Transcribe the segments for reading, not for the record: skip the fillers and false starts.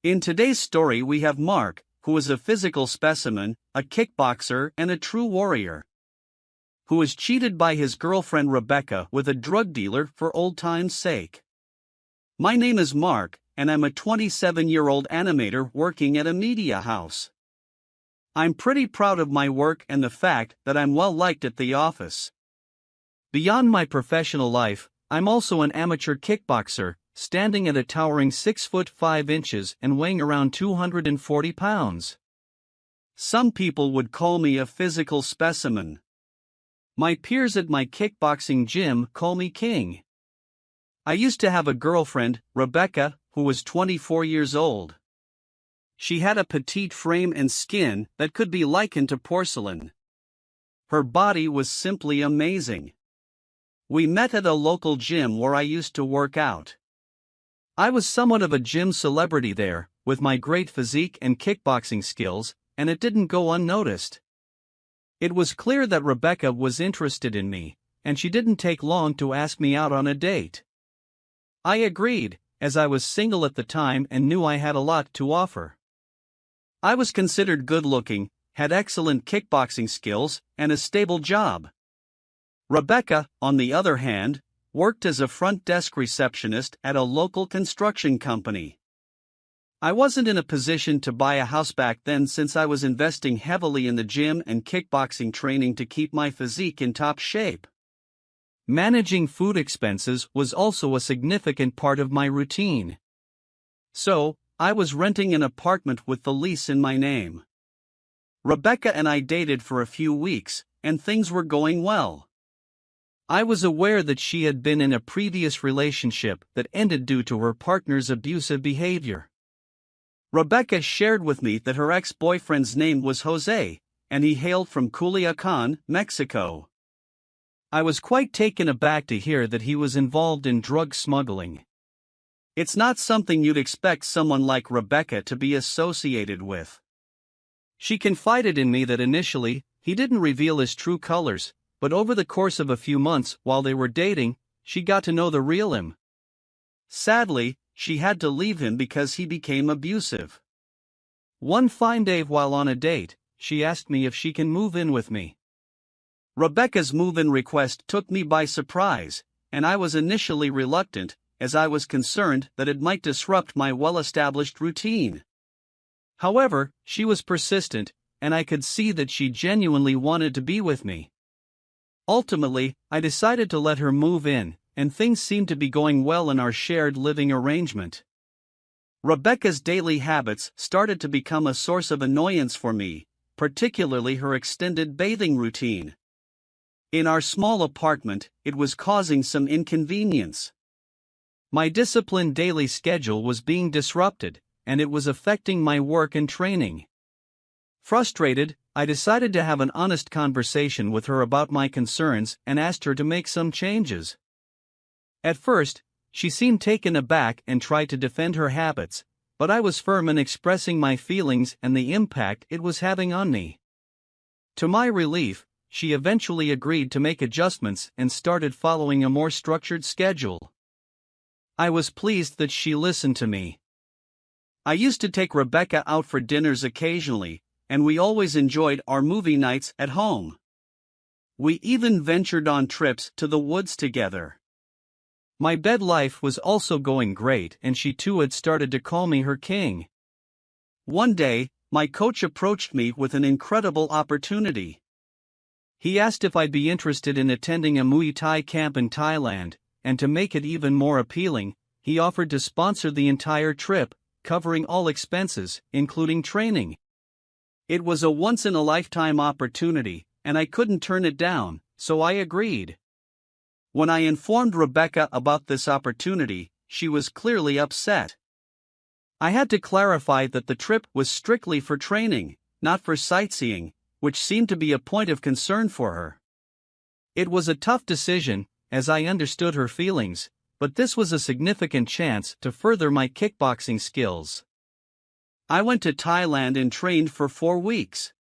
In today's story we have Mark, who is a physical specimen, a kickboxer and a true warrior, who is cheated by his girlfriend Rebecca with a drug dealer for old time's sake. My name is Mark, and I'm a 27-year-old animator working at a media house. I'm pretty proud of my work and the fact that I'm well liked at the office. Beyond my professional life, I'm also an amateur kickboxer, standing at a towering 6 foot 5 inches and weighing around 240 pounds. Some people would call me a physical specimen. My peers at my kickboxing gym call me King. I used to have a girlfriend, Rebecca, who was 24 years old. She had a petite frame and skin that could be likened to porcelain. Her body was simply amazing. We met at a local gym where I used to work out. I was somewhat of a gym celebrity there, with my great physique and kickboxing skills, and it didn't go unnoticed. It was clear that Rebecca was interested in me, and she didn't take long to ask me out on a date. I agreed, as I was single at the time and knew I had a lot to offer. I was considered good-looking, had excellent kickboxing skills, and a stable job. Rebecca, on the other hand, worked as a front desk receptionist at a local construction company. I wasn't in a position to buy a house back then since I was investing heavily in the gym and kickboxing training to keep my physique in top shape. Managing food expenses was also a significant part of my routine. So, I was renting an apartment with the lease in my name. Rebecca and I dated for a few weeks, and things were going well. I was aware that she had been in a previous relationship that ended due to her partner's abusive behavior. Rebecca shared with me that her ex-boyfriend's name was Jose, and he hailed from Culiacan, Mexico. I was quite taken aback to hear that he was involved in drug smuggling. It's not something you'd expect someone like Rebecca to be associated with. She confided in me that initially, he didn't reveal his true colors, but over the course of a few months while they were dating, she got to know the real him. Sadly, she had to leave him because he became abusive. One fine day while on a date, she asked me if she can move in with me. Rebecca's move-in request took me by surprise, and I was initially reluctant, as I was concerned that it might disrupt my well-established routine. However, she was persistent, and I could see that she genuinely wanted to be with me. Ultimately, I decided to let her move in, and things seemed to be going well in our shared living arrangement. Rebecca's daily habits started to become a source of annoyance for me, particularly her extended bathing routine. In our small apartment, it was causing some inconvenience. My disciplined daily schedule was being disrupted, and it was affecting my work and training. Frustrated, I decided to have an honest conversation with her about my concerns and asked her to make some changes. At first, she seemed taken aback and tried to defend her habits, but I was firm in expressing my feelings and the impact it was having on me. To my relief, she eventually agreed to make adjustments and started following a more structured schedule. I was pleased that she listened to me. I used to take Rebecca out for dinners occasionally, and we always enjoyed our movie nights at home. We even ventured on trips to the woods together. My bed life was also going great, and she too had started to call me her king. One day, my coach approached me with an incredible opportunity. He asked if I'd be interested in attending a Muay Thai camp in Thailand, and to make it even more appealing, he offered to sponsor the entire trip, covering all expenses, including training. It was a once-in-a-lifetime opportunity, and I couldn't turn it down, so I agreed. When I informed Rebecca about this opportunity, she was clearly upset. I had to clarify that the trip was strictly for training, not for sightseeing, which seemed to be a point of concern for her. It was a tough decision, as I understood her feelings, but this was a significant chance to further my kickboxing skills. I went to Thailand and trained for 4 weeks.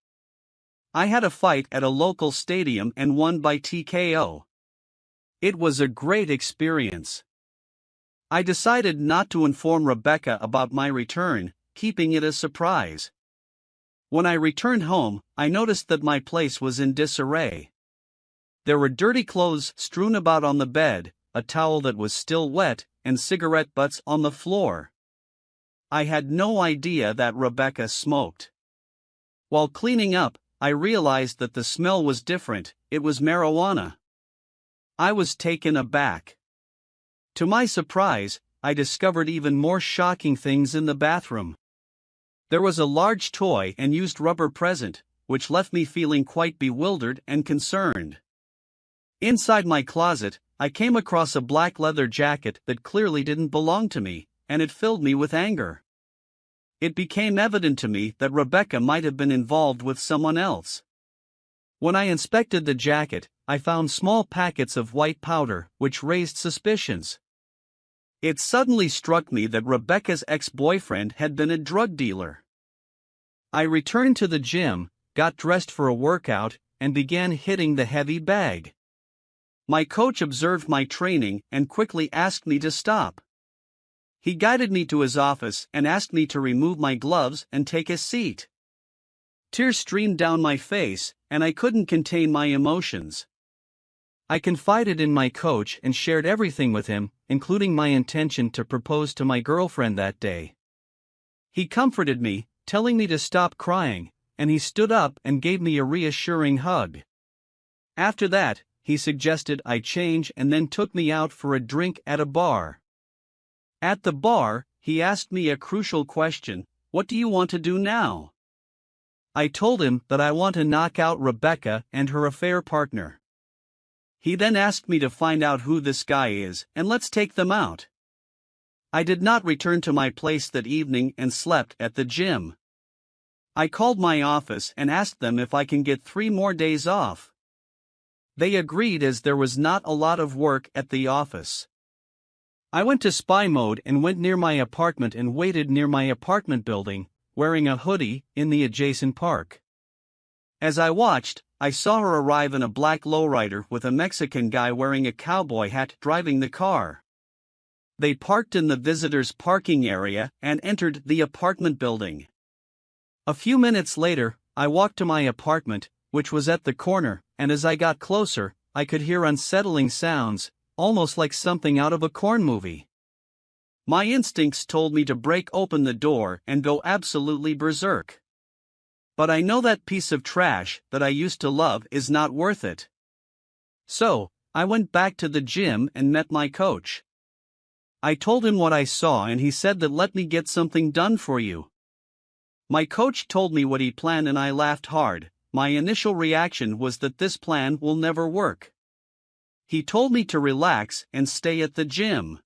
I had a fight at a local stadium and won by TKO. It was a great experience. I decided not to inform Rebecca about my return, keeping it a surprise. When I returned home, I noticed that my place was in disarray. There were dirty clothes strewn about on the bed, a towel that was still wet, and cigarette butts on the floor. I had no idea that Rebecca smoked. While cleaning up, I realized that the smell was different. It was marijuana. I was taken aback. To my surprise, I discovered even more shocking things in the bathroom. There was a large toy and used rubber present, which left me feeling quite bewildered and concerned. Inside my closet, I came across a black leather jacket that clearly didn't belong to me, and it filled me with anger. It became evident to me that Rebecca might have been involved with someone else. When I inspected the jacket, I found small packets of white powder, which raised suspicions. It suddenly struck me that Rebecca's ex-boyfriend had been a drug dealer. I returned to the gym, got dressed for a workout, and began hitting the heavy bag. My coach observed my training and quickly asked me to stop. He guided me to his office and asked me to remove my gloves and take a seat. Tears streamed down my face, and I couldn't contain my emotions. I confided in my coach and shared everything with him, including my intention to propose to my girlfriend that day. He comforted me, telling me to stop crying, and he stood up and gave me a reassuring hug. After that, he suggested I change and then took me out for a drink at a bar. At the bar, he asked me a crucial question: "What do you want to do now?" I told him that I want to knock out Rebecca and her affair partner. He then asked me to find out who this guy is, and let's take them out. I did not return to my place that evening and slept at the gym. I called my office and asked them if I can get 3 more days off. They agreed, as there was not a lot of work at the office. I went to spy mode and went near my apartment and waited near my apartment building, wearing a hoodie, in the adjacent park. As I watched, I saw her arrive in a black lowrider with a Mexican guy wearing a cowboy hat driving the car. They parked in the visitors' parking area and entered the apartment building. A few minutes later, I walked to my apartment, which was at the corner, and as I got closer, I could hear unsettling sounds, almost like something out of a corn movie. My instincts told me to break open the door and go absolutely berserk. But I know that piece of trash that I used to love is not worth it. So, I went back to the gym and met my coach. I told him what I saw and he said that let me get something done for you. My coach told me what he planned and I laughed hard. My initial reaction was that this plan will never work. He told me to relax and stay at the gym.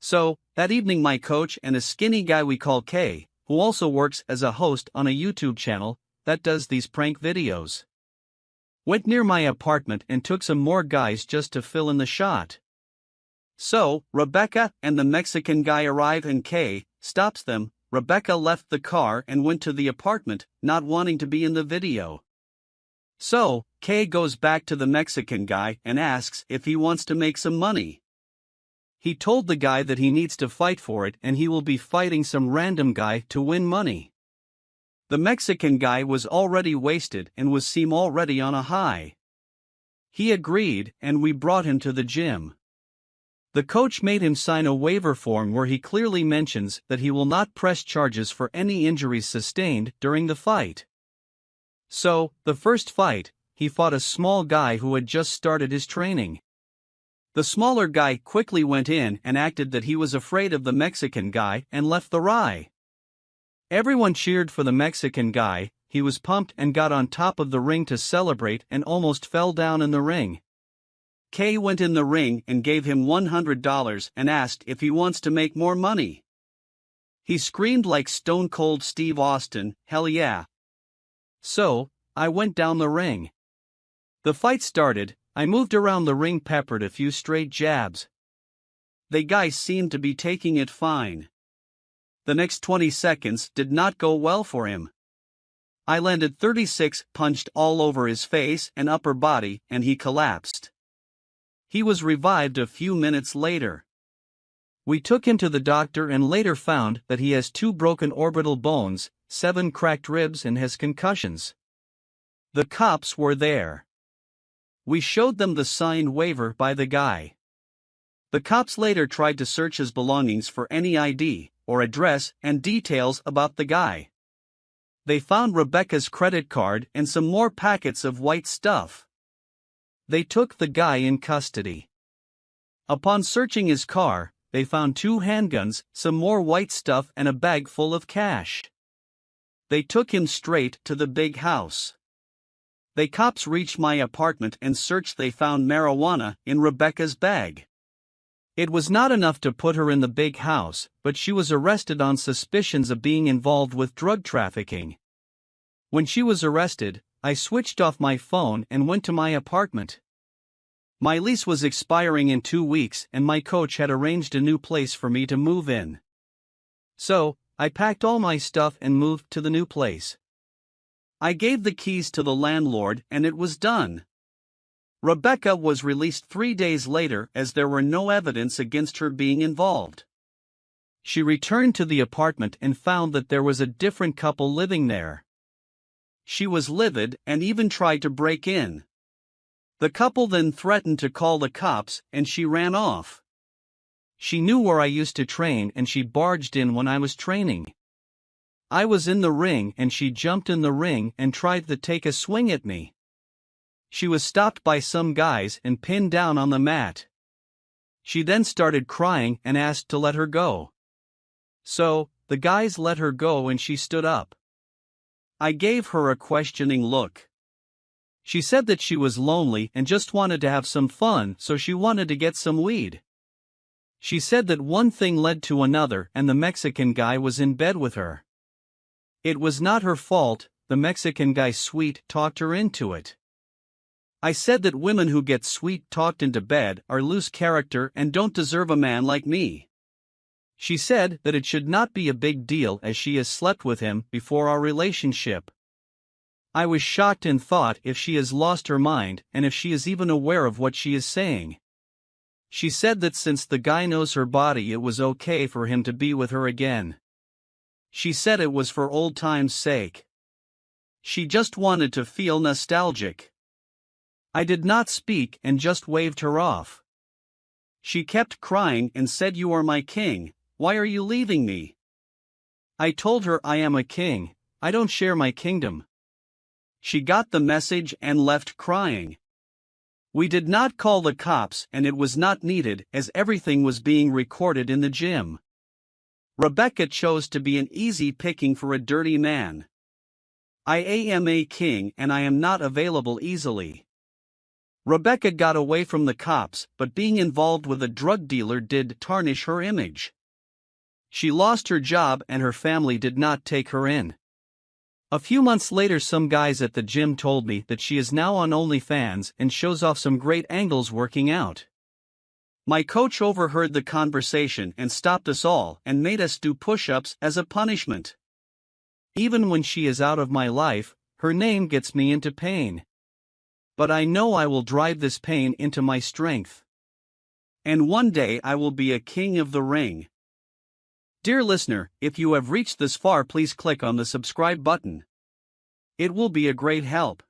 So, that evening my coach and a skinny guy we call Kay, who also works as a host on a YouTube channel that does these prank videos, went near my apartment and took some more guys just to fill in the shot. So, Rebecca and the Mexican guy arrive and Kay stops them. Rebecca left the car and went to the apartment, not wanting to be in the video. So, Kay goes back to the Mexican guy and asks if he wants to make some money. He told the guy that he needs to fight for it and he will be fighting some random guy to win money. The Mexican guy was already wasted and was already on a high. He agreed and we brought him to the gym. The coach made him sign a waiver form where he clearly mentions that he will not press charges for any injuries sustained during the fight. So, the first fight, he fought a small guy who had just started his training. The smaller guy quickly went in and acted that he was afraid of the Mexican guy and left the ring. Everyone cheered for the Mexican guy. He was pumped and got on top of the ring to celebrate and almost fell down in the ring. Kay went in the ring and gave him $100 and asked if he wants to make more money. He screamed like Stone Cold Steve Austin, "Hell yeah." So, I went down the ring. The fight started. I moved around the ring, peppered a few straight jabs. The guy seemed to be taking it fine. The next 20 seconds did not go well for him. I landed 36 punched all over his face and upper body and he collapsed. He was revived a few minutes later. We took him to the doctor and later found that he has 2 broken orbital bones, 7 cracked ribs and has concussions. The cops were there. We showed them the signed waiver by the guy. The cops later tried to search his belongings for any ID, or address, and details about the guy. They found Rebecca's credit card and some more packets of white stuff. They took the guy in custody. Upon searching his car, they found 2 handguns, some more white stuff and a bag full of cash. They took him straight to the big house. The cops reached my apartment and searched. They found marijuana in Rebecca's bag. It was not enough to put her in the big house, but she was arrested on suspicions of being involved with drug trafficking. When she was arrested, I switched off my phone and went to my apartment. My lease was expiring in 2 weeks and my coach had arranged a new place for me to move in. So, I packed all my stuff and moved to the new place. I gave the keys to the landlord and it was done. Rebecca was released 3 days later as there were no evidence against her being involved. She returned to the apartment and found that there was a different couple living there. She was livid and even tried to break in. The couple then threatened to call the cops and she ran off. She knew where I used to train and she barged in when I was training. I was in the ring and she jumped in the ring and tried to take a swing at me. She was stopped by some guys and pinned down on the mat. She then started crying and asked to let her go. So, the guys let her go and she stood up. I gave her a questioning look. She said that she was lonely and just wanted to have some fun, so she wanted to get some weed. She said that one thing led to another and the Mexican guy was in bed with her. It was not her fault, the Mexican guy sweet-talked her into it. I said that women who get sweet-talked into bed are loose character and don't deserve a man like me. She said that it should not be a big deal as she has slept with him before our relationship. I was shocked and thought if she has lost her mind and if she is even aware of what she is saying. She said that since the guy knows her body it was okay for him to be with her again. She said it was for old times' sake. She just wanted to feel nostalgic. I did not speak and just waved her off. She kept crying and said, "You are my king, why are you leaving me?" I told her I am a king, I don't share my kingdom. She got the message and left crying. We did not call the cops and it was not needed as everything was being recorded in the gym. Rebecca chose to be an easy picking for a dirty man. I am a king and I am not available easily. Rebecca got away from the cops, but being involved with a drug dealer did tarnish her image. She lost her job and her family did not take her in. A few months later some guys at the gym told me that she is now on OnlyFans and shows off some great angles working out. My coach overheard the conversation and stopped us all and made us do push-ups as a punishment. Even when she is out of my life, her name gets me into pain. But I know I will drive this pain into my strength. And one day I will be a king of the ring. Dear listener, if you have reached this far, please click on the subscribe button. It will be a great help.